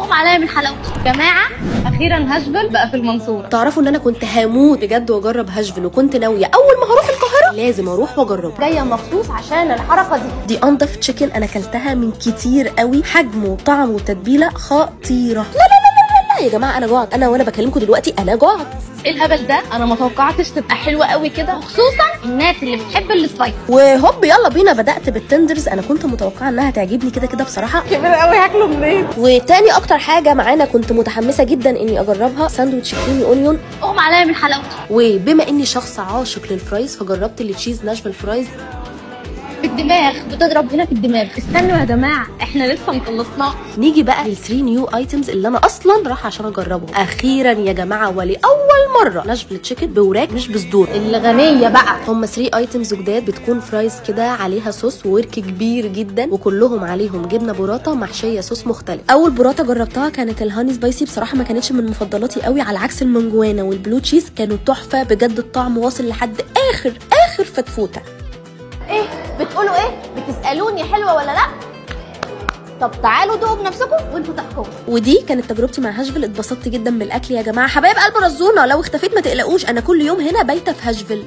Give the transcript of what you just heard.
اغمى عليا من حلاوته. جماعه اخيرا هاشفيل بقى في المنصوره. تعرفوا ان انا كنت هموت بجد واجرب هاشفيل، وكنت ناويه اول ما هروح القاهره لازم اروح واجربه. جايه مخصوص عشان الحركه دي. دي انضف تشيكن انا اكلتها من كتير قوي، حجم وطعم وتتبيله خطيره. لا يا جماعه انا جوعت، انا وانا بكلمكم دلوقتي انا جوعت. ايه الهبل ده؟ انا ما توقعتش تبقى حلوه قوي كده، خصوصا الناس اللي بتحب السبايس. وهوب يلا بينا بدات بالتندرز، انا كنت متوقعه انها تعجبني كده كده بصراحه. كبير قوي هاكله منين؟ وتاني اكتر حاجه معانا كنت متحمسه جدا اني اجربها ساندوتش كريمي اونيون. اغمى عليا من حلاوته. وبما اني شخص عاشق للفرايز فجربت التشيز ناشفيل فرايز. في الدماغ، بتضرب هنا في الدماغ. استنوا يا جماعه احنا لسه مخلصناه. نيجي بقى لل3 نيو ايتمز اللي انا اصلا رايحه عشان اجربهم اخيرا يا جماعه، ولاول مره ناشفيل تشيكن بوراك مش بصدور. اللي غنيه بقى. هم 3 ايتمز جداد، بتكون فرايز كده عليها صوص وورك كبير جدا، وكلهم عليهم جبنه براطه محشيه صوص مختلف. اول براطه جربتها كانت الهاني سبايسي، بصراحه ما كانتش من مفضلاتي قوي، على عكس المنجوانا والبلو تشيز كانوا تحفه بجد، الطعم واصل لحد اخر فتفوته. ايه بتقولوا ايه؟ بتسالوني حلوه ولا لا؟ طب تعالوا دوقوا بنفسكم وانتوا تحكموا. ودي كانت تجربتي مع هاشفيل، اتبسطت جدا بالاكل يا جماعه. حبايب قلب رزونه، لو اختفيت ما تقلقوش، انا كل يوم هنا بايته في هاشفيل.